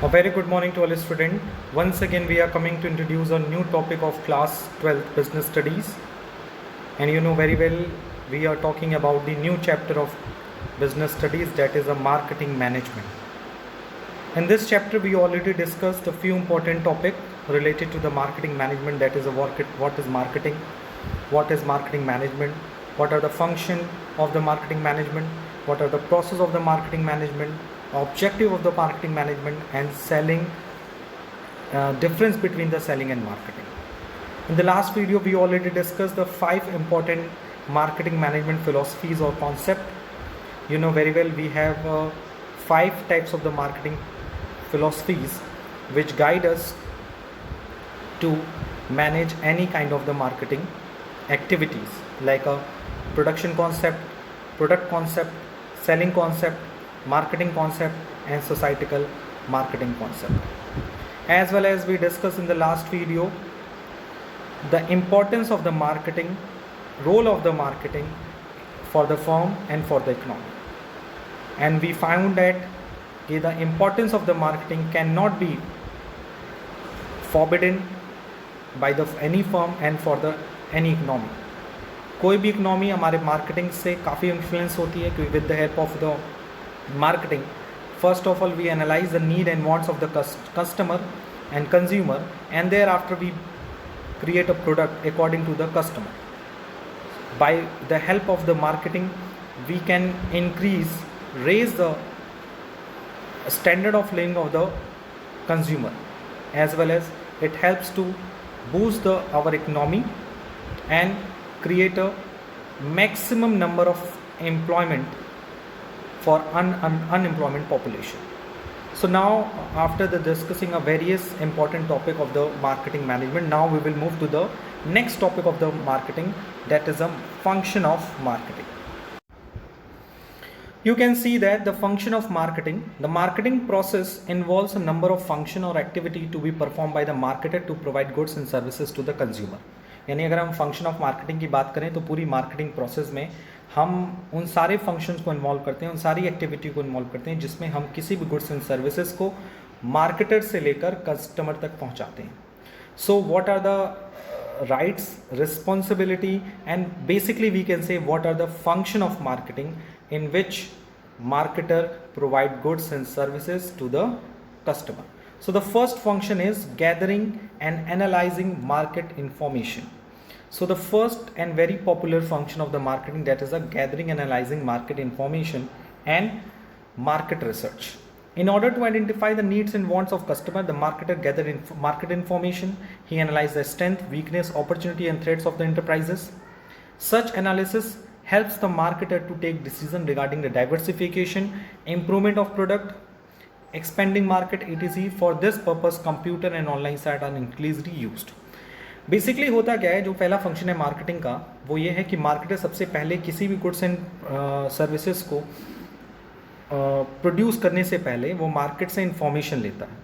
A very good morning to all students. Once again, we are coming to introduce a new topic of class 12 business studies. And you know very well, we are talking about the new chapter of business studies, that is a marketing management. In this chapter, we already discussed a few important topics related to the marketing management, that is what is marketing, what is marketing management, what are the function of the marketing management, what are the process of the marketing management, objective of the marketing management, and selling, difference between the selling and marketing. In the last video, we already discussed the 5 important marketing management philosophies or concept. You know very well, we have 5 types of the marketing philosophies which guide us to manage any kind of the marketing activities, like a production concept, product concept, selling concept, marketing concept, and societal marketing concept. As well as we discussed in the last video the importance of the marketing, role of the marketing for the firm and for the economy. And we found that the importance of the marketing cannot be forbidden by any firm and for the any economy. कोई भी economy हमारे marketing से काफ़ी influence होती है, क्योंकि with the help of the marketing, first of all we analyze the need and wants of the customer and consumer, and thereafter we create a product according to the customer. By the help of the marketing, we can raise the standard of living of the consumer, as well as it helps to boost our economy and create a maximum number of employment for unemployment population. So now, after the discussing a various important topic of the marketing management, now we will move to the next topic of the marketing, that is a function of marketing. You can see that the function of marketing, the marketing process involves a number of function or activity to be performed by the marketer to provide goods and services to the consumer. यानी अगर हम function of marketing की बात करें तो पूरी marketing process में हम उन सारे फंक्शंस को इन्वॉल्व करते हैं, उन सारी एक्टिविटी को इन्वॉल्व करते हैं जिसमें हम किसी भी गुड्स एंड सर्विसेज को मार्केटर से लेकर कस्टमर तक पहुंचाते हैं. So what are the rights, responsibility and basically we can say what are the function of marketing in which marketer provide goods and services to the customer. So the first function is gathering and analyzing market information. So the first and very popular function of the marketing, that is a gathering and analyzing market information and market research. In order to identify the needs and wants of customer, the marketer gather market information. He analyzes the strength, weakness, opportunity and threats of the enterprises. Such analysis helps the marketer to take decision regarding the diversification, improvement of product, expanding market etc. For this purpose, computer and online site are increasingly used. Basically होता क्या है, जो पहला function है marketing का वो ये है कि मार्केटर सबसे पहले किसी भी गुड्स एंड सर्विसेज को प्रोड्यूस करने से पहले वो मार्केट से इंफॉर्मेशन लेता है,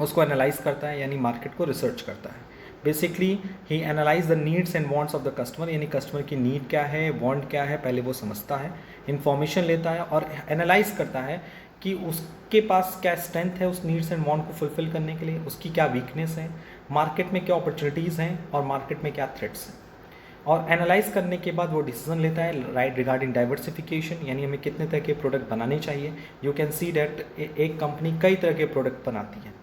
उसको एनालाइज करता है, यानी मार्केट को रिसर्च करता है. Basically he analyse the needs and wants of the customer, यानी कस्टमर की नीड क्या है, वांट क्या है, पहले वो समझता है, इन्फॉर्मेशन लेता है और एनालाइज करता है कि उसके पास क्या स्ट्रेंथ है उस नीड्स एंड वांट को फुलफिल करने के लिए, उसकी क्या वीकनेस है, मार्केट में क्या अपॉर्चुनिटीज़ हैं और मार्केट में क्या थ्रेट्स हैं. और एनालाइज करने के बाद वो डिसीजन लेता है राइट रिगार्डिंग डाइवर्सिफिकेशन, यानी हमें कितने तरह के प्रोडक्ट बनाने चाहिए. यू कैन सी डैट एक कंपनी कई तरह के प्रोडक्ट बनाती है.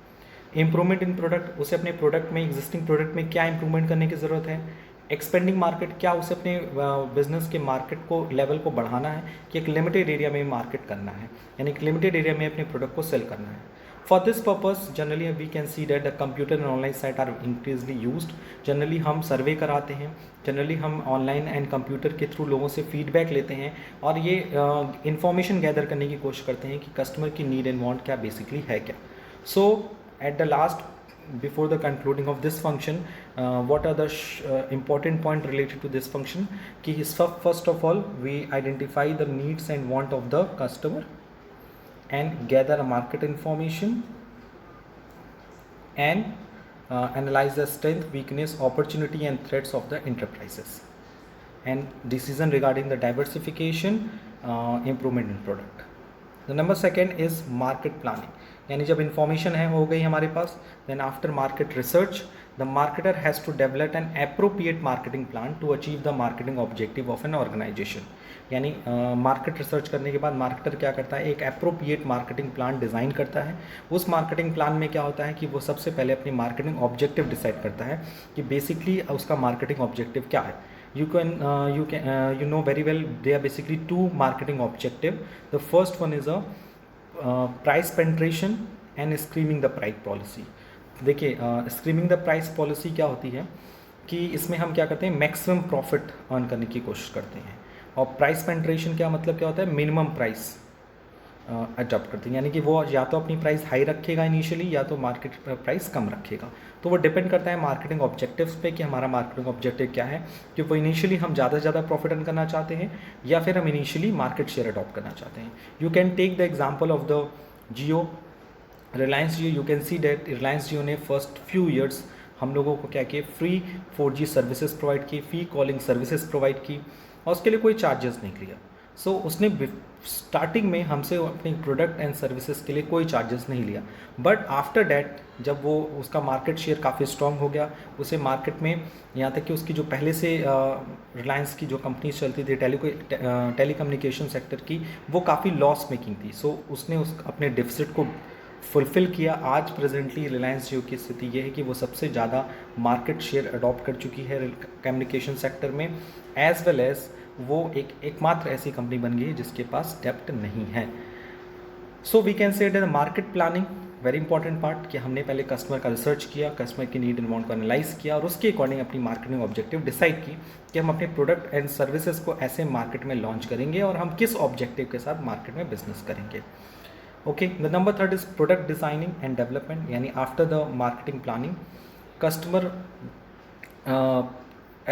इम्प्रूवमेंट इन प्रोडक्ट, उसे अपने प्रोडक्ट में, एग्जिस्टिंग प्रोडक्ट में क्या इंप्रूवमेंट करने की ज़रूरत है. एक्सपेंडिंग मार्केट, क्या उसे अपने बिजनेस के मार्केट को लेवल को बढ़ाना है कि एक लिमिटेड एरिया में मार्केट करना है, यानी एक लिमिटेड एरिया में अपने प्रोडक्ट को सेल करना है. For this purpose generally we can see that the computer and online site are increasingly used. Generally हम सर्वे कराते हैं, जनरली हम ऑनलाइन एंड कंप्यूटर के थ्रू लोगों से फीडबैक लेते हैं और ये इंफॉर्मेशन गैदर करने की कोशिश करते हैं कि कस्टमर की नीड एंड वांट क्या बेसिकली है क्या. सो at the last, before the concluding of this function, what are the important point related to this function ki first of all we identify the needs and want of the customer and gather a market information and analyze the strength, weakness, opportunity and threats of the enterprises, and decision regarding the diversification, improvement in product. The number second is market planning, यानी जब information है हो गई हमारे पास, then after market research the marketer has to develop an appropriate marketing plan to achieve the marketing objective of an organisation. यानी market research करने के बाद मार्केटर क्या करता है, एक एप्रोप्रिएट मार्केटिंग प्लान डिज़ाइन करता है। उस मार्केटिंग प्लान में क्या होता है कि वो सबसे पहले अपनी मार्केटिंग ऑब्जेक्टिव डिसाइड करता है कि बेसिकली उसका मार्केटिंग ऑब्जेक्टिव क्या है। You know very well there are basically two marketing objective. The first one is a price penetration and screaming the price policy. देखिए स्क्रीमिंग द प्राइस पॉलिसी क्या होती है कि इसमें हम क्या करते हैं, मैक्सिमम प्रॉफिट अर्न करने की कोशिश करते हैं। और प्राइस पेंट्रेशन क्या मतलब क्या होता है, मिनिमम प्राइस अडॉप्ट करते हैं, यानी कि वो या तो अपनी प्राइस हाई रखेगा इनिशियली या तो मार्केट प्राइस कम रखेगा। तो वो डिपेंड करता है मार्केटिंग ऑब्जेक्टिव्स पे कि हमारा मार्केटिंग ऑब्जेक्टिव क्या है, कि वो इनिशियली हम ज़्यादा से ज़्यादा प्रॉफिट अर्न करना चाहते हैं या फिर हम इनिशियली मार्केट शेयर अडॉप्ट करना चाहते हैं। You can take the example of the Jio, Reliance Jio. You can see that Reliance Jio ने फर्स्ट फ्यू ईयर्स हम लोगों को क्या किए, फ्री 4G सर्विसेज प्रोवाइड की, फ्री कॉलिंग सर्विसेज प्रोवाइड की और उसके लिए कोई चार्जेस नहीं लिया। सो उसने स्टार्टिंग में हमसे अपनी प्रोडक्ट एंड सर्विसेज के लिए कोई चार्जेस नहीं लिया, बट आफ्टर डैट जब वो उसका मार्केट शेयर काफ़ी स्ट्रॉन्ग हो गया, उसे मार्केट में यहाँ तक कि उसकी जो पहले से रिलायंस की जो कंपनीज चलती थी टेलीकम्युनिकेशन सेक्टर की, वो काफ़ी लॉस मेकिंग थी। सो उसने अपने डिफिसिट को फुलफ़िल किया। आज प्रेजेंटली रिलायंस जियो की स्थिति ये है कि वो सबसे ज़्यादा मार्केट शेयर अडॉप्ट कर चुकी है कम्युनिकेशन सेक्टर में, एज वेल एज वो एकमात्र ऐसी कंपनी बन गई है जिसके पास डेप्ट नहीं है। So we can say it is market planning very important part, कि हमने पहले कस्टमर का रिसर्च किया, कस्टमर की नीड एंड वांट को एनालाइज किया और उसके अकॉर्डिंग अपनी मार्केटिंग ऑब्जेक्टिव डिसाइड की कि हम अपने प्रोडक्ट एंड सर्विसेज को ऐसे मार्केट में लॉन्च करेंगे और हम किस ऑब्जेक्टिव के साथ मार्केट में बिजनेस करेंगे। Okay, the number third is product designing and development, यानी after the marketing planning customer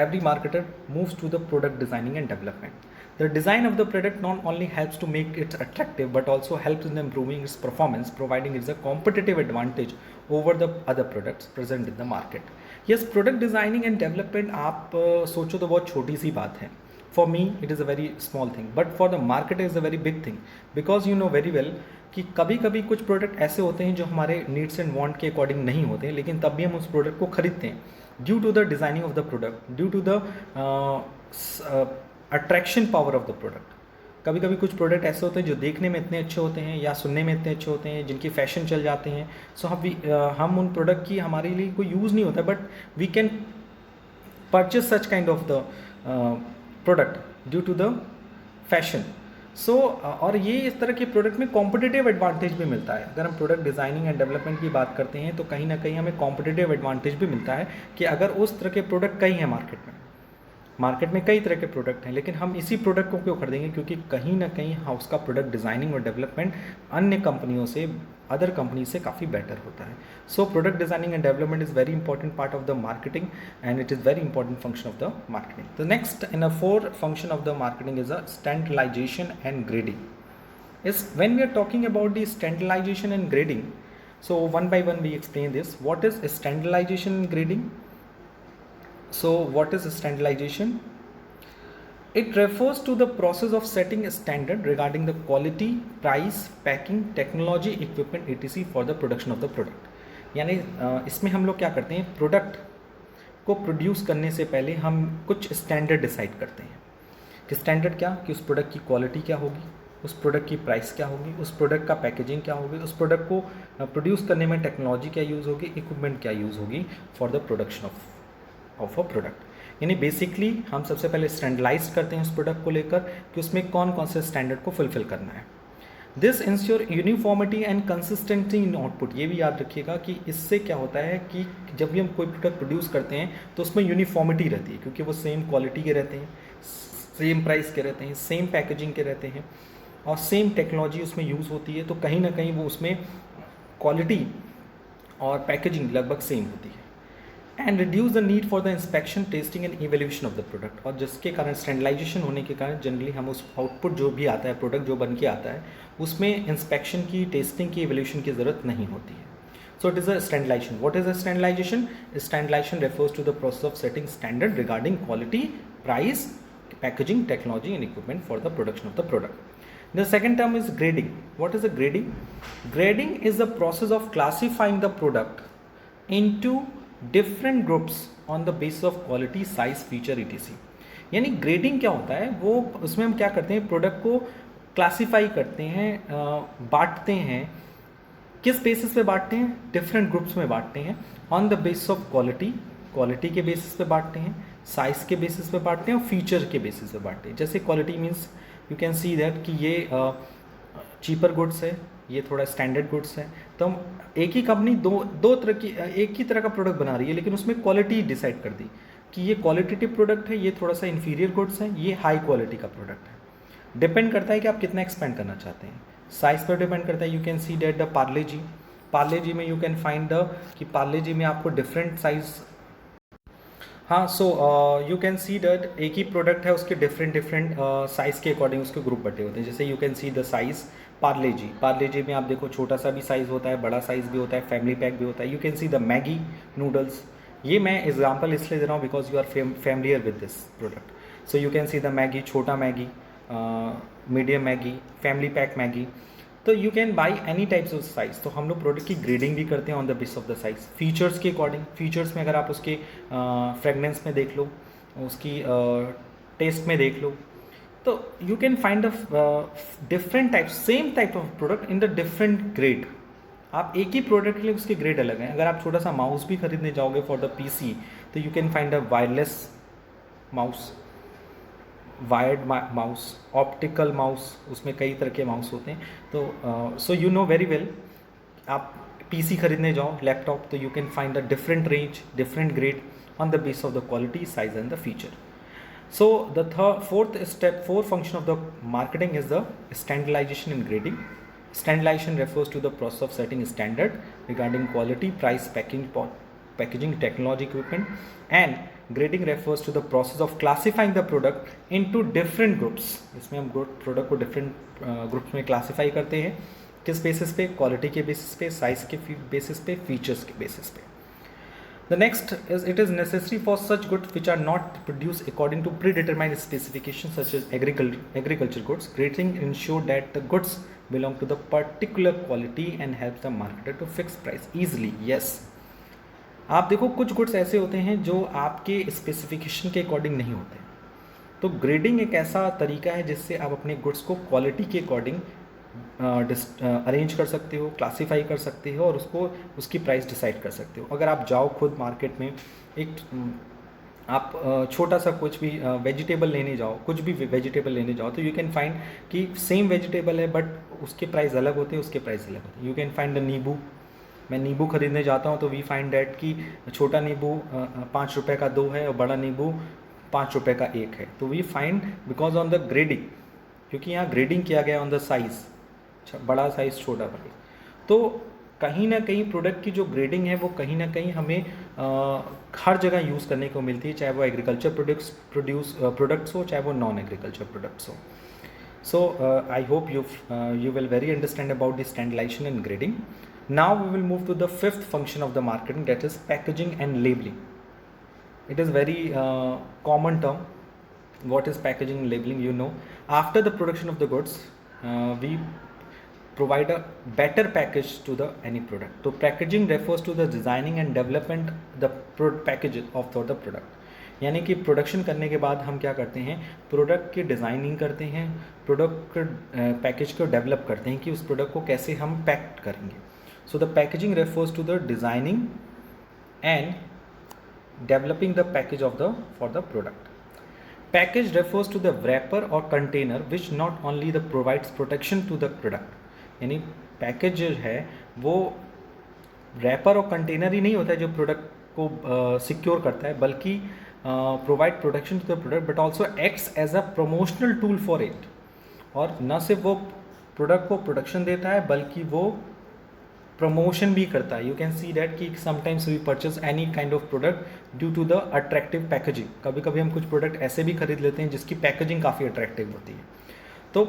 every marketer moves to the product designing and development. The design of the product not only helps to make it attractive but also helps in improving its performance, providing it a competitive advantage over the other products present in the market. Yes, product designing and development आप सोचो तो बहुत छोटी सी बात है. For me it is a very small thing, but for the marketer is a very big thing, because you know very well कि कभी कभी कुछ प्रोडक्ट ऐसे होते हैं जो हमारे नीड्स एंड वांट के अकॉर्डिंग नहीं होते हैं, लेकिन तब भी हम उस प्रोडक्ट को खरीदते हैं due to the designing of the product, due to the attraction power of the product. कभी कभी कुछ प्रोडक्ट ऐसे होते हैं जो देखने में इतने अच्छे होते हैं या सुनने में इतने अच्छे होते हैं जिनकी फैशन चल जाते हैं। सो हम उन प्रोडक्ट की हमारे लिए कोई यूज़ नहीं होता, but we can purchase such kind of the product due to the fashion. So और ये इस तरह के प्रोडक्ट में कॉम्पिटिटिव एडवांटेज भी मिलता है। अगर हम प्रोडक्ट डिज़ाइनिंग एंड डेवलपमेंट की बात करते हैं तो कहीं ना कहीं हमें कॉम्पिटिटिव एडवांटेज भी मिलता है कि अगर उस तरह के प्रोडक्ट कई हैं मार्केट में कई तरह के प्रोडक्ट हैं, लेकिन हम इसी प्रोडक्ट को क्यों खरीदेंगे, क्योंकि कहीं ना कहीं हाँ उसका प्रोडक्ट डिज़ाइनिंग और डेवलपमेंट अन्य कंपनियों से, अदर कंपनी से काफ़ी बेटर होता है। So product designing and development is very important part of the marketing and it is very important function of the marketing. The next in a four function of the marketing is a standardisation and grading. इस when we are talking about the standardisation and grading, so one by one we explain this. What is standardization and grading? So what is standardization? It refers to the process of setting a standard regarding the quality, price, packing, technology, equipment, etc. for the production of the product. यानी इसमें हम लोग क्या करते हैं, product को produce करने से पहले हम कुछ स्टैंडर्ड डिसाइड करते हैं कि स्टैंडर्ड क्या, कि उस प्रोडक्ट की क्वालिटी क्या होगी, उस प्रोडक्ट की प्राइस क्या होगी, उस प्रोडक्ट का पैकेजिंग क्या होगी, उस प्रोडक्ट को प्रोड्यूस करने में टेक्नोलॉजी क्या यूज़ होगी, इक्विपमेंट क्या यूज़ होगी for the production of a product. यानी बेसिकली हम सबसे पहले स्टैंडर्डाइज करते हैं उस प्रोडक्ट को लेकर कि उसमें कौन कौन से स्टैंडर्ड को फुलफिल करना है। This ensure uniformity and consistency in output. ये भी याद रखिएगा कि इससे क्या होता है कि जब भी हम कोई प्रोडक्ट प्रोड्यूस करते हैं तो उसमें यूनिफॉर्मिटी रहती है, क्योंकि वो सेम क्वालिटी के रहते हैं, सेम प्राइस के रहते हैं, सेम पैकेजिंग के रहते हैं और सेम टेक्नोलॉजी उसमें यूज़ होती है। तो कहीं ना कहीं वो उसमें क्वालिटी और पैकेजिंग लगभग सेम होती है। And reduce the need for the inspection, testing and evaluation of the product. और जिसके कारण स्टैंडर्डाइजेशन होने के कारण जनरली हम उस आउटपुट जो भी आता है, प्रोडक्ट जो बन के आता है, उसमें इंस्पेक्शन की, टेस्टिंग की, इवेल्यूशन की ज़रूरत नहीं होती है। So it is a standardization. What is a standardization? Standardization refers to the process of setting standard regarding quality, price, packaging, technology and equipment for the production of the product. The second term is grading. What is a grading? Grading is the process of classifying the product into different groups on the basis of quality, size, feature, etc. यानी grading क्या होता है, वो उसमें हम क्या करते हैं, प्रोडक्ट को क्लासीफाई करते हैं, बांटते हैं. किस बेसिस पे बांटते हैं? डिफरेंट ग्रुप्स में बांटते हैं. On the basis of quality, quality के बेसिस पे बांटते हैं, साइज़ के बेसिस पे बांटते हैं और फीचर के बेसिस पे बांटते हैं. जैसे quality means you can see that कि ये चीपर गुड्स है, ये थोड़ा स्टैंडर्ड गुड्स है. तो हम एक ही कंपनी दो तरह की एक ही तरह का प्रोडक्ट बना रही है, लेकिन उसमें क्वालिटी डिसाइड कर दी कि ये क्वालिटेटिव प्रोडक्ट है, ये थोड़ा सा इन्फीरियर गुड्स है, ये हाई क्वालिटी का प्रोडक्ट है. डिपेंड करता है कि आप कितना एक्सपेंड करना चाहते हैं. साइज़ पर डिपेंड करता है. You can see that the Parle जी में यू कैन फाइंड द कि पार्ले जी में आपको डिफरेंट साइज़. हाँ, so you can see that एक ही प्रोडक्ट है, उसके डिफरेंट साइज़ के अकॉर्डिंग उसके ग्रुप बटे होते हैं. जैसे you can see the size Parle जी में आप देखो छोटा सा भी साइज़ होता है, बड़ा साइज़ भी होता है, फैमिली पैक भी होता है. You can see the Maggi noodles. ये मैं एग्जांपल इसलिए दे रहा हूँ because you are familiar with this product. So you can see the Maggi, छोटा Maggi, medium Maggi, family pack Maggi. तो you can buy any types of size. तो हम लोग प्रोडक्ट की ग्रेडिंग भी करते हैं on the base of the size. Features के अकॉर्डिंग, फीचर्स में अगर आप उसके फ्रेगनेंस में देख लो, उसकी टेस्ट में देख लो, तो you can find different types, same type of product in the different grade. आप एक ही प्रोडक्ट के लिए उसके ग्रेड अलग हैं. अगर आप छोटा सा माउस भी खरीदने जाओगे फॉर द पीसी, तो you can find a wireless mouse, wired mouse, optical mouse, उसमें कई तरह के माउस होते हैं. तो so you know very well, आप पीसी खरीदने जाओ, लैपटॉप, तो you can find a different range, different grade on the base of the quality, size and the feature. So the fourth function of the marketing is the standardization and grading. Standardization refers to the process of setting standard regarding quality, price, packaging, technology, equipment, and grading refers to the process of classifying the product into different groups. इसमें हम product को different groups में classify करते हैं. किस basis पे? Quality के basis पे, साइज के बेसिस पे, फीचर्स के बेसिस पे. The next is it is necessary for such goods which are not produced according to predetermined specifications such as agriculture goods. Grading ensure that the goods belong to the particular quality and helps the marketer to fix price easily. Yes. आप देखो कुछ goods ऐसे होते हैं जो आपके specification के according नहीं होते. तो ग्रेडिंग एक ऐसा तरीका है जिससे आप अपने गुड्स को क्वालिटी के अकॉर्डिंग अरेंज कर सकते हो, क्लासीफाई कर सकते हो और उसकी प्राइस डिसाइड कर सकते हो. अगर आप जाओ खुद मार्केट में, आप छोटा सा कुछ भी वेजिटेबल लेने जाओ, कुछ भी वेजिटेबल लेने जाओ, तो यू कैन फाइंड कि सेम वेजिटेबल है बट उसके प्राइस अलग होते हैं, उसके प्राइस अलग होते हैं. यू कैन फाइंड द नींबू. मैं नींबू खरीदने जाता हूँ तो वी फाइंड डैट कि छोटा नींबू 5 रुपये का 2 है और बड़ा नींबू 5 रुपये का 1 है. तो we find because on the grading, क्योंकि यहाँ ग्रेडिंग किया गया ऑन द साइज़, बड़ा साइज़, छोटा साइज़. तो कहीं ना कहीं प्रोडक्ट की जो ग्रेडिंग है वो कहीं ना कहीं हमें हर जगह यूज़ करने को मिलती है, चाहे वो एग्रीकल्चर प्रोडक्ट्स हो, चाहे वो नॉन एग्रीकल्चर प्रोडक्ट्स हो. So I hope you will very understand about the standardization and grading. Now we will move to the fifth function of the marketing, that is packaging and labeling. It is very common term. What is packaging and labeling? You know, after the production of the goods, we provide a better package to the any product. So packaging refers to the designing and development the package of the product. यानी कि production करने के बाद हम क्या करते हैं, product की डिज़ाइनिंग करते हैं, प्रोडक्ट पैकेज को डेवलप करते हैं कि उस प्रोडक्ट को कैसे हम पैक करेंगे. So the packaging refers to the designing and developing the package for the product. Package refers to the wrapper or container which not only the provides protection to the product. यानी package जो है वो wrapper और container ही नहीं होता है जो product को सिक्योर करता है, बल्कि provide protection to the product but also acts as a promotional tool for it. और न सिर्फ वो प्रोडक्ट को प्रोटेक्शन देता है बल्कि वो प्रमोशन भी करता है. यू कैन सी दैट कि sometimes we purchase any kind of product due to the attractive packaging. कभी कभी हम कुछ प्रोडक्ट ऐसे भी खरीद लेते हैं जिसकी पैकेजिंग काफ़ी अट्रैक्टिव होती है. तो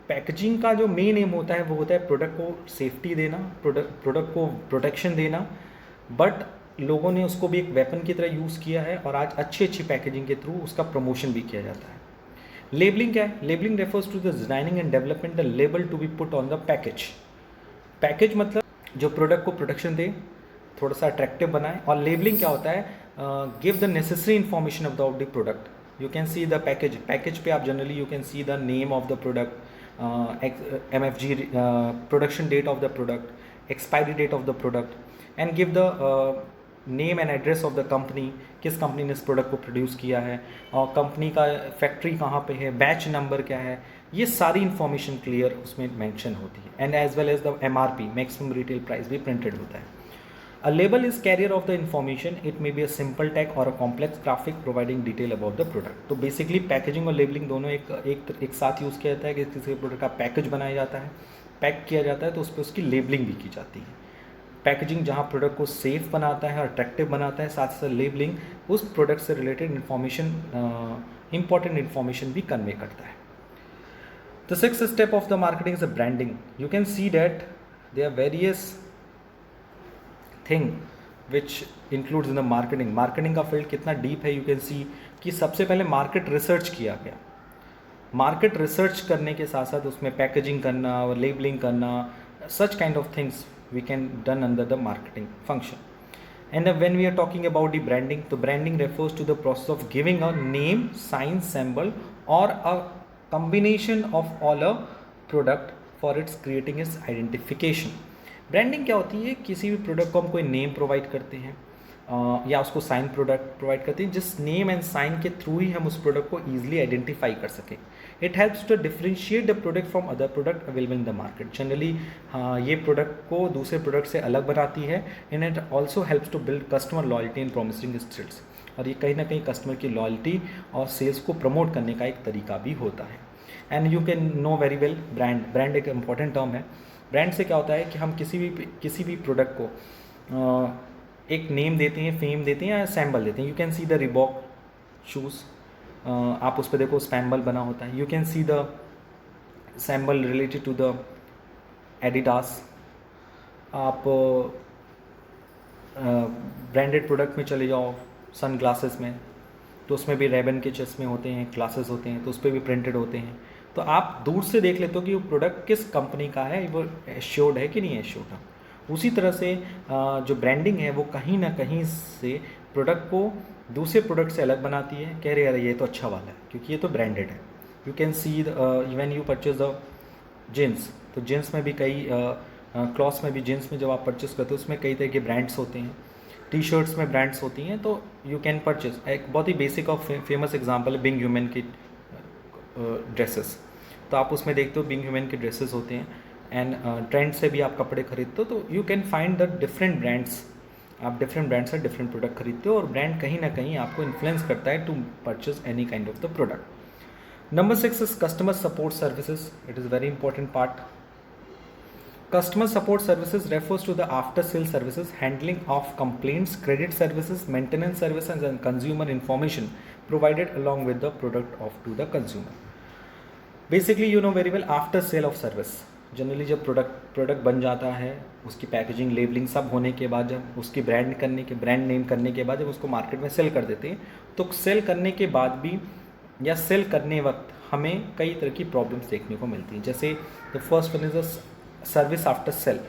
पैकेजिंग का जो मेन एम होता है वो होता है प्रोडक्ट को सेफ्टी देना, प्रोडक्ट को प्रोटेक्शन देना, बट लोगों ने उसको भी एक वेपन की तरह यूज़ किया है और आज अच्छी पैकेजिंग के थ्रू उसका प्रमोशन भी किया जाता है. लेबलिंग क्या है? Labelling refers to the designing and development the label to be put on the package. Package मतलब जो प्रोडक्ट को प्रोडक्शन दे, थोड़ा सा अट्रैक्टिव बनाए। और लेबलिंग क्या होता है? Give the necessary information of the product. You can see the package, package पे आप generally you can see the name of the product, MFG, production date of the product, expiry date of the product, and give the name and address of the company, किस company ने इस product को produce किया है, और company का factory कहाँ पे है, बैच नंबर क्या है, ये सारी इन्फॉर्मेशन क्लियर उसमें मेंशन होती है। And as well as the MRP, maximum retail price, भी प्रिंटेड होता है। A label is carrier of the information. It may be a simple tag or a complex graphic providing detail about the product. तो basically packaging और labelling दोनों एक साथ use किया जाता है कि किसी प्रोडक्ट का पैकेज बनाया जाता है, पैक किया जाता है, तो उस पर उसकी लेबलिंग भी की जाती है। पैकेजिंग जहाँ प्रोडक्ट को सेफ बनाता है और अट्रैक्टिव बनाता है, साथ साथ लेबलिंग उस प्रोडक्ट से रिलेटेड इन्फॉर्मेशन, इंपॉर्टेंट इन्फॉर्मेशन भी कन्वे करता है। The sixth step of the marketing is the branding. You can see that there are various thing which includes in the marketing. Marketing का फील्ड कितना deep है, you can see कि सबसे पहले market research किया गया। मार्केट रिसर्च करने के साथ साथ उसमें पैकेजिंग करना और लेबलिंग करना, such kind of things we can done under the marketing function. And when we are talking about the branding, the branding refers to the process of giving a name, sign, symbol or a combination of all a product for its creating its identification. Branding क्या होती है? किसी भी product को हम कोई name provide करते हैं या उसको साइन प्रोडक्ट प्रोवाइड करते हैं, जिस नेम एंड साइन के थ्रू ही हम उस प्रोडक्ट को ईजिली आइडेंटिफाई कर सकें। It helps to differentiate the product from other product available in the market. Generally ये प्रोडक्ट को दूसरे प्रोडक्ट से अलग बनाती है। And it also helps to build customer loyalty and promising sales. और ये कहीं ना कहीं कस्टमर की लॉयल्टी और सेल्स को प्रमोट करने का एक तरीका भी होता है। And you can know very well brand एक इंपॉर्टेंट टर्म है। ब्रांड से क्या होता है कि हम किसी भी प्रोडक्ट को एक नेम देते हैं, फेम देते हैं या सैम्बल देते हैं। You can see the Reebok shoes, आप उस पर देखो सैम्बल बना होता है। You can see the symbol related to the Adidas. आप ब्रांडेड प्रोडक्ट में चले जाओ, सन ग्लासेस में, तो उसमें भी रेबन के चश्मे होते हैं, ग्लासेस होते हैं, तो उस पर भी प्रिंटेड होते हैं। तो आप दूर से देख लेते हो कि वो प्रोडक्ट किस कंपनी का है, वो एश्योर्ड है कि नहीं एश्योर्ड है। उसी तरह से जो ब्रांडिंग है वो कहीं ना कहीं से प्रोडक्ट को दूसरे प्रोडक्ट से अलग बनाती है। कह रहे यार ये तो अच्छा वाला है क्योंकि ये तो ब्रांडेड है। You can see even you purchase the jeans, तो जीन्स में भी कई क्लॉथ्स में भी, जीन्स में जब आप परचेस करते हो उसमें कई तरह के ब्रांड्स होते हैं। टी शर्ट्स में ब्रांड्स होती हैं, तो यू कैन परचेज। एक बहुत ही बेसिक और फेमस एग्जांपल है बिंग ह्यूमन की ड्रेसेस। तो आप उसमें देखते हो बिंग ह्यूमन के ड्रेसेस होते हैं। एंड ट्रेंड से भी आप कपड़े खरीदते हो, तो you can find the different brands. आप डिफरेंट ब्रांड से डिफरेंट प्रोडक्ट खरीदते हो और ब्रांड कहीं ना कहीं आपको इन्फ्लुएंस करता है to purchase any kind of the product. Number 6 is customer support services. It is very important part. Customer support services refers to the after-sale services, handling of complaints, credit services, maintenance services, and consumer information provided along with the product to the consumer. Basically, you know very well after-sale of service. Generally जब product बन जाता है, उसकी packaging, labelling सब होने के बाद, जब उसकी ब्रांड नेम करने के बाद जब उसको मार्केट में सेल कर देते हैं, तो सेल करने के बाद भी या सेल करने वक्त हमें कई तरह की प्रॉब्लम्स देखने को मिलती हैं। जैसे the first one is the service after sale.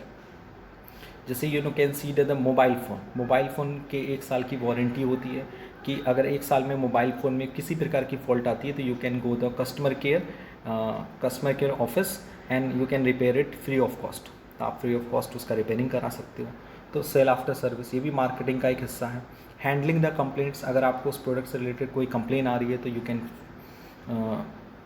जैसे you know can see the mobile phone के 1 साल की वारंटी होती है कि अगर 1 साल में मोबाइल फ़ोन में किसी प्रकार की फॉल्ट आती है तो you can go the customer care office and you can repair it free of cost. तो आप फ्री ऑफ कॉस्ट उसका रिपेयरिंग करा सकते हो। तो सेल आफ्टर सर्विस ये भी मार्केटिंग का एक हिस्सा है। हैंडलिंग द कंप्लेंट्स, अगर आपको उस प्रोडक्ट से रिलेटेड कोई कंप्लेन आ रही है तो you can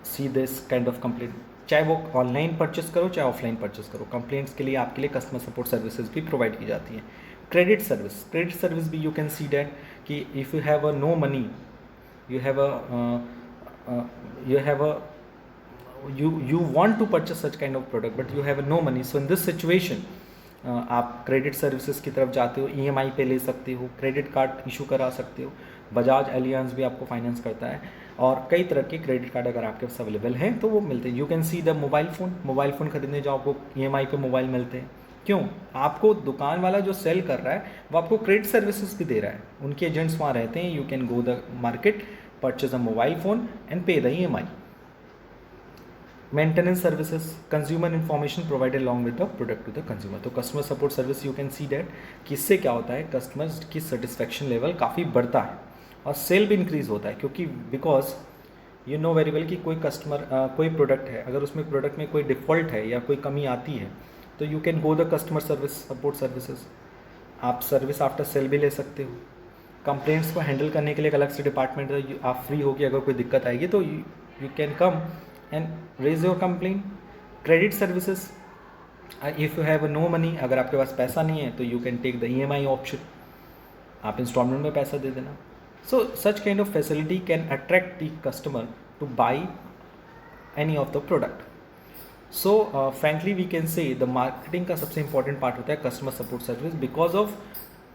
see this kind of complaint. चाहे वो ऑनलाइन परचेस करो चाहे ऑफलाइन परचेस करो, कंप्लेंट्स के लिए आपके लिए कस्टमर सपोर्ट सर्विसेज भी प्रोवाइड की जाती हैं। क्रेडिट सर्विस भी यू कैन सी डैट कि if you have a no money, you want to purchase such kind of product but you have no money, so in this situation आप credit services की तरफ जाते हो, EMI पे ले सकते हो, क्रेडिट कार्ड इशू करा सकते हो। बजाज एलियंस भी आपको फाइनेंस करता है और कई तरह के क्रेडिट कार्ड अगर आपके पास अवेलेबल हैं तो वो मिलते हैं। You can see the mobile phone खरीदने जाओ आपको EMI पे मोबाइल मिलते हैं। क्यों? आपको दुकान वाला जो सेल कर रहा है वो आपको क्रेडिट सर्विसेज भी दे रहा है, उनके एजेंट्स वहाँ रहते हैं। You can go the market, purchase a mobile phone and pay the EMI। Maintenance services, consumer information provided along with the product to the consumer. तो customer support service you can see that कि इससे क्या होता है, customers की satisfaction level काफ़ी बढ़ता है और सेल भी इंक्रीज होता है, क्योंकि because you know very well कि कोई कस्टमर कोई प्रोडक्ट है, अगर उसमें प्रोडक्ट में कोई डिफ़ॉल्ट है या कोई कमी आती है तो you can go the customer service support services. आप सर्विस आफ्टर सेल भी ले सकते हो। कंप्लेंट्स को हैंडल करने के लिए एक अलग से डिपार्टमेंट है, आप फ्री हो कि अगर कोई दिक्कत आएगी तो you can come and raise your complaint. Credit services, if you have no money, अगर आपके पास पैसा नहीं है तो you can take the EMI option, आप इंस्टॉलमेंट में पैसा दे देना। So such kind of facility can attract the customer to buy any of the product. So frankly we can say the marketing का सबसे इंपॉर्टेंट पार्ट होता है customer support service, because of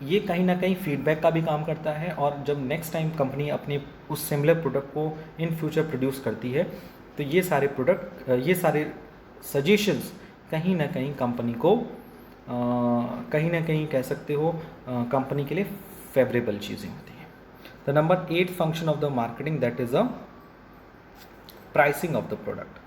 ये कहीं ना कहीं फीडबैक का भी काम करता है, और जब नेक्स्ट टाइम कंपनी अपने उस सिमिलर प्रोडक्ट को इन फ्यूचर प्रोड्यूस करती है तो ये सारे प्रोडक्ट ये सारे सजेशंस कहीं ना कहीं कंपनी को कहीं ना कहीं कह सकते हो कंपनी के लिए फेवरेबल चीज़ें होती हैं। The number 8 function of the marketing that is a pricing of the product.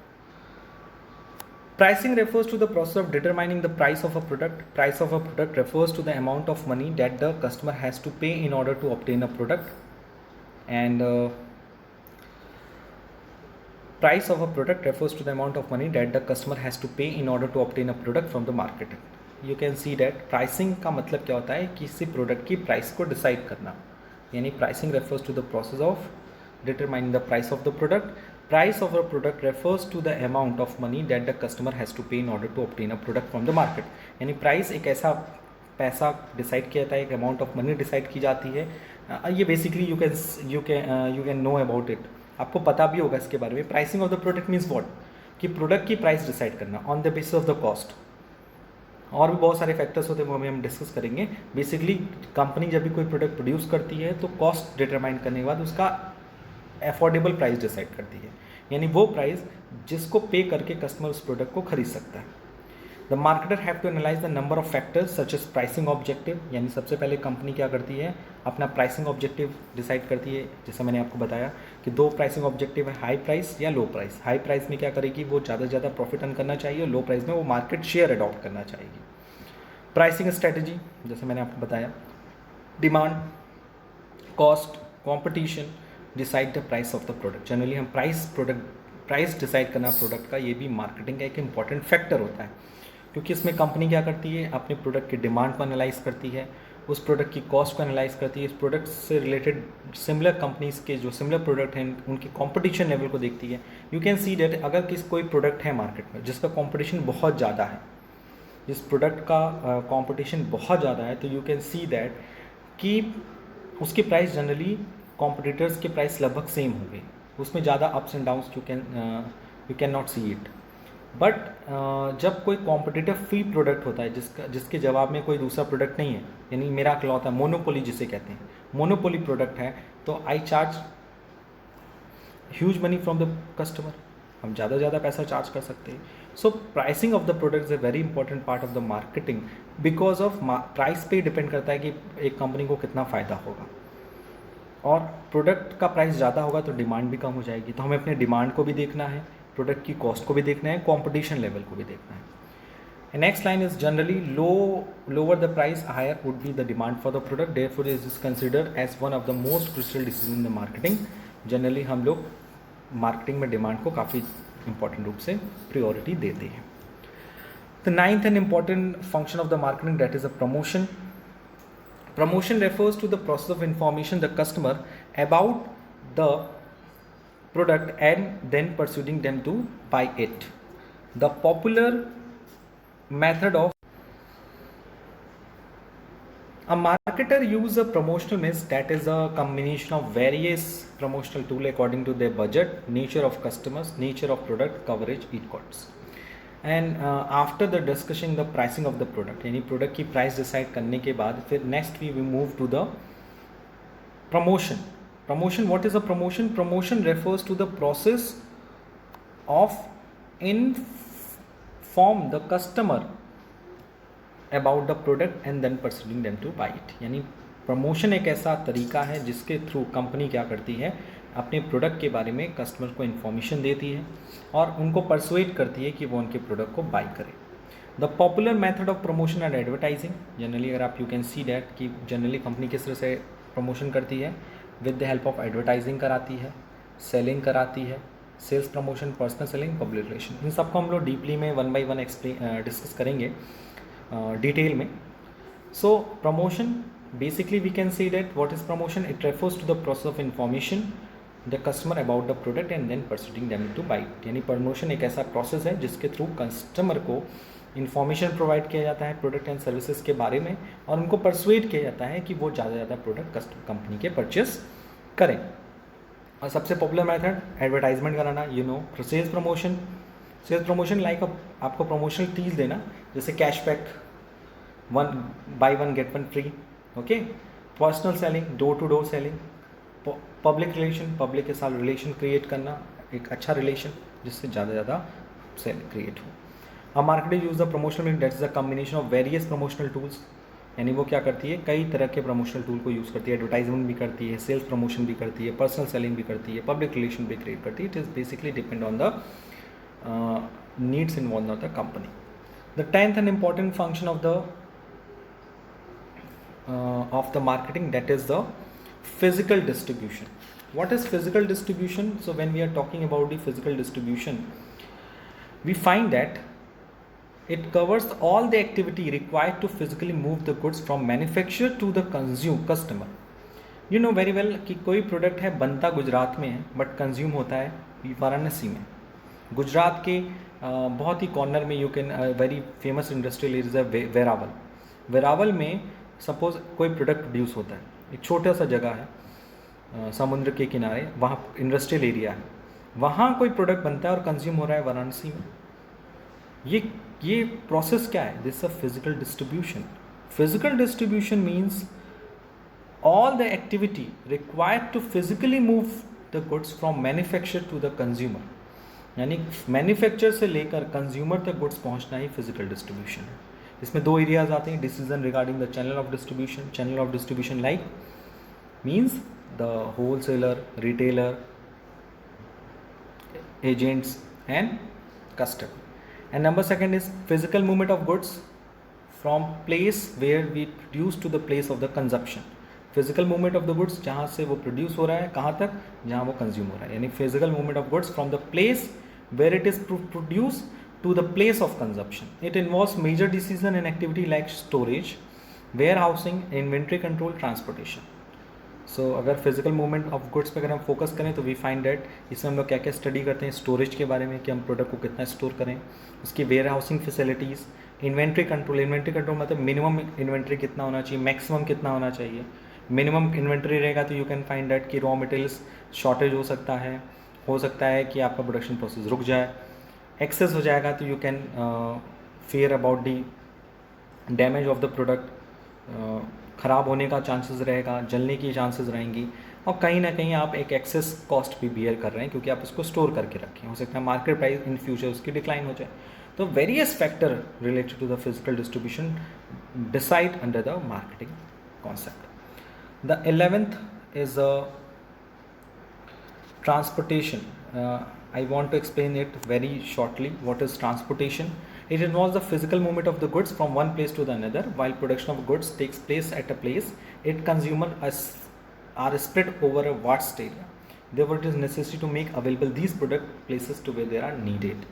Pricing refers to the process of determining the price of a product. Price of a product refers to the amount of money that the customer has to pay in order to obtain a product. And price of a product refers to the amount of money that the customer has to pay in order to obtain a product from the market. You can see that pricing का मतलब क्या होता है, किसी product की price को decide करना, यानी pricing refers to the process of determining the price of the product. Price of a product refers to the amount of money that the customer has to pay in order to obtain a product from the market. यानी price एक ऐसा पैसा decide किया जाता है, एक amount of money decide की जाती है। ये basically you can know about it, आपको पता भी होगा इसके बारे में। Pricing of the product means what, कि प्रोडक्ट की प्राइस डिसाइड करना on the basis of the cost. और भी बहुत सारे फैक्टर्स होते हैं, वो हम डिस्कस करेंगे। बेसिकली कंपनी जब भी कोई प्रोडक्ट प्रोड्यूस करती है तो कॉस्ट डिटरमाइन करने के बाद उसका अफोर्डेबल प्राइस डिसाइड करती है, यानी वो प्राइस जिसको पे करके कस्टमर उस प्रोडक्ट को खरीद सकता है। The marketer have to analyse the number of factors such as pricing objective, यानी सबसे पहले कंपनी क्या करती है, अपना प्राइसिंग ऑब्जेक्टिव डिसाइड करती है। जैसे मैंने आपको बताया कि 2 प्राइसिंग ऑब्जेक्टिव है, हाई प्राइस या लो प्राइस। हाई प्राइस में क्या करेगी, वो ज़्यादा से ज़्यादा प्रॉफिट अर्न करना चाहिए, और लो प्राइस में वो मार्केट शेयर अडॉप्ट करना चाहेगी। प्राइसिंग स्ट्रैटेजी, जैसे मैंने आपको बताया, demand, cost, competition decide the price of the product. Generally हम प्राइस डिसाइड करना प्रोडक्ट का, ये भी मार्केटिंग का एक इंपॉर्टेंट फैक्टर होता है, क्योंकि इसमें कंपनी क्या करती है, अपने प्रोडक्ट की डिमांड को एनालाइज करती है, उस प्रोडक्ट की कॉस्ट को एनालाइज करती है, इस प्रोडक्ट से रिलेटेड सिमिलर कंपनीज के जो सिमिलर प्रोडक्ट हैं उनके कॉम्पिटिशन लेवल को देखती है। यू कैन सी डेट अगर कोई प्रोडक्ट है मार्केट में जिसका कॉम्पिटिशन बहुत ज़्यादा है, जिस प्रोडक्ट का कॉम्पिटिशन बहुत ज़्यादा है, तो यू कैन सी दैट कि उसकी प्राइस जनरली कॉम्पिटिटर्स के प्राइस लगभग सेम होंगे, उसमें ज़्यादा ups and downs you can not see it. But जब कोई कॉम्पिटिटिव फ्री प्रोडक्ट होता है जिसके जवाब में कोई दूसरा प्रोडक्ट नहीं है, यानी मेरा इकलौता मोनोपोली जिसे कहते हैं, मोनोपोली प्रोडक्ट है, तो I charge huge money from the customer, हम ज़्यादा से ज़्यादा पैसा चार्ज कर सकते हैं। So pricing of the product is a very important part of the marketing, because of price पे डिपेंड करता है कि एक कंपनी को कितना फ़ायदा होगा, और प्रोडक्ट का प्राइस ज़्यादा होगा तो डिमांड भी कम हो जाएगी। तो हमें अपने डिमांड को भी देखना है, प्रोडक्ट की कॉस्ट को भी देखना है, कॉम्पिटिशन लेवल को भी देखना है। Next line is generally lower the price higher would be the demand for the product, therefore is considered as one of the most crucial decision in the marketing. Generally हम लोग marketing में demand को काफ़ी important रूप से priority देते हैं। The ninth and important function of the marketing that is a promotion. Promotion refers to the process of information the customer about the product and then persuading them to buy it. The popular method of a marketer use a promotional mix that is a combination of various promotional tool according to their budget, nature of customers, nature of product, coverage, it costs. And after the discussion the pricing of the product, यानी product की price decide करने के बाद फिर next we move to the promotion. Promotion, what is a promotion? Promotion refers to the process of inform the customer about the product and then persuading them to buy it। यानी promotion एक ऐसा तरीका है जिसके through company क्या करती है, अपने प्रोडक्ट के बारे में कस्टमर को इन्फॉर्मेशन देती है और उनको परसुएट करती है कि वो उनके प्रोडक्ट को बाई करें. The popular method of promotion and advertising, generally अगर आप यू कैन सी डैट कि जनरली कंपनी किस तरह से प्रमोशन करती है, with the help of advertising कराती है, सेलिंग कराती है, sales promotion, personal selling, public relation. इन सबको हम लोग डीपली में 1 by 1 डिस्कस करेंगे डिटेल में. सो promotion, basically we can say that what is promotion, it refers to the process of information the customer about the product and then persuading them to buy it. यानी promotion एक ऐसा process है जिसके through customer को information provide किया जाता है product and services के बारे में और उनको परसुएड किया जाता है कि वो ज़्यादा से ज़्यादा प्रोडक्ट कंपनी के परचेस करें. और सबसे पॉपुलर मेथड एडवर्टाइजमेंट कराना, you know. Sales promotion, sales promotion like आपको प्रमोशनल डील देना, जैसे cashback, 1 buy 1 get 1 free. Okay. Personal selling, door to door selling, public relation, public के साथ रिलेशन क्रिएट करना, एक अच्छा रिलेशन जिससे ज़्यादा से ज़्यादा सेल क्रिएट हो. अब marketing use the promotional mean that is the combination of various promotional tools. यानी वो क्या करती है, कई तरह के प्रमोशनल टूल को यूज़ करती है. एडवर्टाइजमेंट भी करती है, सेल्स प्रमोशन भी करती है, पर्सनल सेलिंग भी करती है, पब्लिक रिलेशन भी क्रिएट करती है. It is basically depend on the needs involve of the company. The 10th and important function of the marketing, that is the physical distribution. What is physical distribution? So when we are talking about the physical distribution, we find that it covers all the activity required to physically move the goods from manufacturer to the customer. You know very well कि कोई product है बनता गुजरात में है but consume होता है वाराणसी में. गुजरात के बहुत ही कॉर्नर में you can very famous industrial area है वेरावल. वेरावल में सपोज कोई प्रोडक्ट प्रोड्यूस होता है, एक छोटा सा जगह है समुद्र के किनारे, वहाँ इंडस्ट्रियल एरिया है, वहाँ कोई प्रोडक्ट बनता है और कंज्यूम हो रहा है वाराणसी में. ये प्रोसेस क्या है? This a physical distribution. Physical distribution means all the activity required to physically move the goods from manufacture to the consumer. यानी मैन्युफैक्चर से लेकर कंज्यूमर तक गुड्स पहुँचना ही फिजिकल डिस्ट्रीब्यूशन है. इसमें 2 एरियाज आते हैं. Decision regarding the channel of distribution. Channel of distribution like means the wholesaler, retailer, agents and customer. And number 2 is physical movement of goods from place where we produce to the place of the consumption. Physical movement of the goods जहाँ से वो produce हो रहा है कहाँ तक, जहाँ वो कंज्यूम हो रहा है. यानी physical movement of goods from the place where it is produce to the place of consumption. It involves major decision and activity like storage, warehousing, inventory control, transportation. So अगर फिजिकल मूवमेंट ऑफ गुड्स पे अगर हम focus करें तो we find that इसमें हम लोग क्या क्या स्टडी करते हैं. स्टोरेज के बारे में कि हम प्रोडक्ट को कितना स्टोर करें, उसकी warehousing facilities, inventory control. Inventory control मतलब मिनिमम इन्वेंट्री कितना होना चाहिए, मैक्सिमम कितना होना चाहिए. मिनिमम इन्वेंट्री रहेगा तो यू कैन फाइंड दैट कि रॉ मटेरियल्स शॉर्टेज हो सकता है कि आपका प्रोडक्शन प्रोसेस रुक जाए. एक्सेस हो जाएगा तो you can fair about the damage of the product. ख़राब होने का चांसेस रहेगा, जलने की चांसेस रहेंगी और कहीं ना कहीं आप एक एक्सेस कॉस्ट भी बियर कर रहे हैं क्योंकि आप उसको स्टोर करके रखें. हो सकता है मार्केट प्राइस इन फ्यूचर उसकी डिक्लाइन हो जाए. तो various factor related to the physical distribution decide under the marketing concept. The 11th is transportation. I want to explain it very shortly. What is transportation? It involves the physical movement of the goods from one place to the another. While production of goods takes place at a place, its consumers are spread over a vast area. Therefore, it is necessary to make available these product places to where they are needed.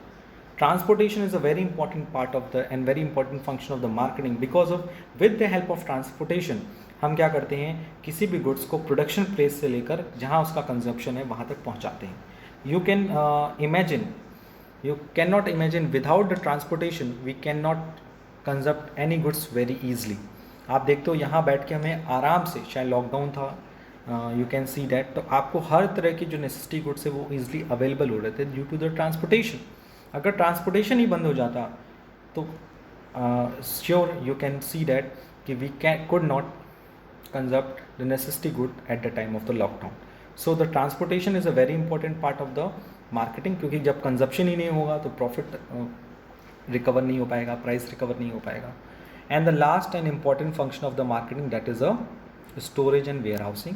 Transportation is a very important part of the and very important function of the marketing because of with the help of transportation हम क्या करते हैं, किसी भी goods को production place से लेकर जहाँ उसका कंजप्शन है वहाँ तक पहुँचाते हैं. You can imagine, you cannot imagine without the transportation we cannot consume any goods very easily. आप देखते हो यहाँ बैठ के हमें आराम से, चाहे लॉकडाउन था, यू कैन सी डैट, तो आपको हर तरह की जो नेसेसिटी गुड्स है वो ईजिली अवेलेबल हो रहे थे ड्यू टू द ट्रांसपोर्टेशन. अगर ट्रांसपोर्टेशन ही बंद हो जाता तो sure you can see that कि we could not consume the necessity good at the time of the lockdown. So the transportation is a very important part of the marketing क्योंकि जब consumption ही नहीं होगा तो प्रॉफिट रिकवर नहीं हो पाएगा, price recover नहीं हो पाएगा. And the last and important function of the marketing that is a storage and warehousing.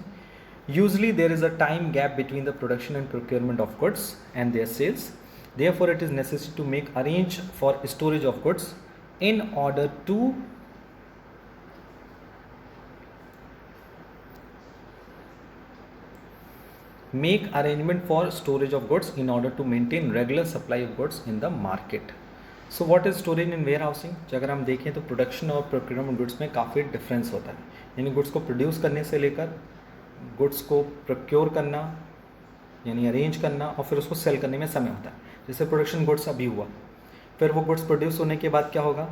Usually there is a time gap between the production and procurement of goods and their sales. Therefore, it is necessary to make arrange for storage of goods in order to make arrangement for storage of goods in order to maintain regular supply of goods in the market. So what is storage and warehousing? अगर हम देखें तो production और procurement goods में काफ़ी difference होता है, यानी गुड्स को प्रोड्यूस करने से लेकर गुड्स को प्रोक्योर करना यानी अरेंज करना और फिर उसको सेल करने में समय होता है. जैसे प्रोडक्शन गुड्स अभी हुआ, फिर वो गुड्स प्रोड्यूस होने के बाद क्या होगा,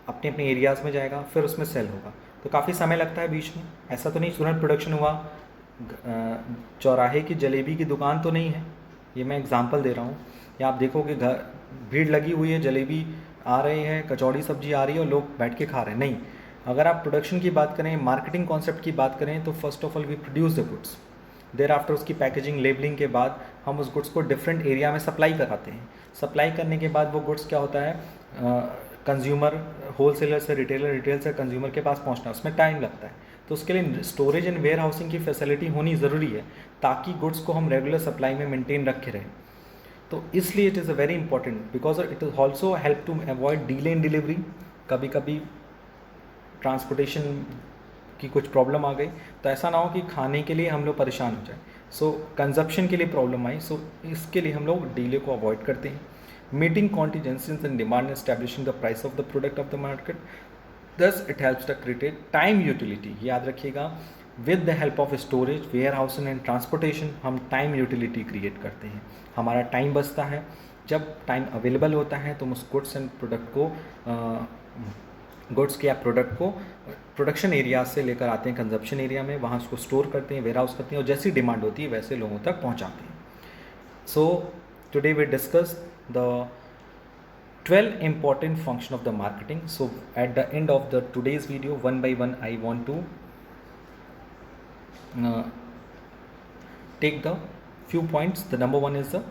अपने अपने एरियाज़ में जाएगा, फिर उसमें सेल होगा, तो काफ़ी समय लगता है बीच में. ऐसा तो नहीं तुरंत प्रोडक्शन हुआ, चौराहे की जलेबी की दुकान तो नहीं है, ये मैं एग्जांपल दे रहा हूँ. या आप देखोगे घर भीड़ लगी हुई है, जलेबी आ रहे हैं, कचौड़ी सब्जी आ रही है और लोग बैठ के खा रहे हैं. नहीं, अगर आप प्रोडक्शन की बात करें, मार्केटिंग कॉन्सेप्ट की बात करें, तो first of all we produce the goods, thereafter उसकी पैकेजिंग लेबलिंग के बाद हम उस गुड्स को डिफरेंट एरिया में सप्लाई कराते हैं. सप्लाई करने के बाद वो गुड्स क्या होता है, कंज्यूमर होलसेलर से रिटेलर, रिटेल से कंज्यूमर के पास पहुंचना, उसमें टाइम लगता है. तो उसके लिए स्टोरेज एंड वेयर हाउसिंग की फैसिलिटी होनी ज़रूरी है ताकि गुड्स को हम रेगुलर सप्लाई में मेंटेन रखे रहें. तो इसलिए it is a very important because it is also help to avoid delay in delivery. कभी कभी ट्रांसपोर्टेशन की कुछ प्रॉब्लम आ गई तो ऐसा ना हो कि खाने के लिए हम लोग परेशान हो जाए, सो कंजप्शन के लिए प्रॉब्लम आई, सो इसके लिए हम लोग डिले को अवॉइड करते हैं. Meeting contingencies and demand, establishing the price of the product of the market, thus it helps to create time utility. याद रखिएगा, with the help of storage, warehousing and transportation हम time utility create करते हैं. हमारा time बचता है. जब time available होता है तो हम उस गुड्स एंड प्रोडक्ट को गुड्स के या प्रोडक्ट को प्रोडक्शन एरिया से लेकर आते हैं कंजप्शन एरिया में, वहाँ उसको स्टोर करते हैं, वेयर हाउस करते हैं और जैसी डिमांड होती है वैसे लोगों तक पहुँचाते हैं. So today we discuss the 12 important function of the marketing. So at the end of the today's video, one by one I want to take the few points. The number one is the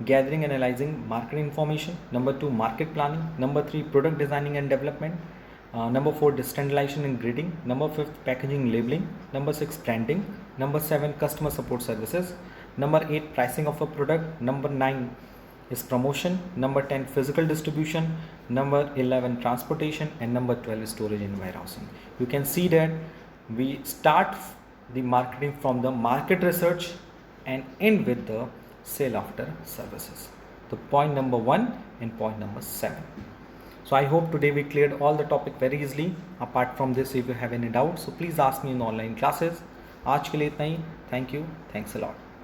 gathering and analyzing market information. Number two, market planning. Number three, product designing and development. Number four, standardization and grading. Number fifth, packaging labeling. Number six, branding. Number seven, customer support services. Number eight, pricing of a product. Number nine is promotion. Number 10, physical distribution. Number 11, transportation. And number 12 is storage and warehousing. You can see that we start the marketing from the market research and end with the sale after services. So point number 1 and point number 7. So I hope today we cleared all the topic very easily. Apart from this, if you have any doubts, so please ask me in online classes. आज के लिए इतना ही. Thank you. Thanks a lot.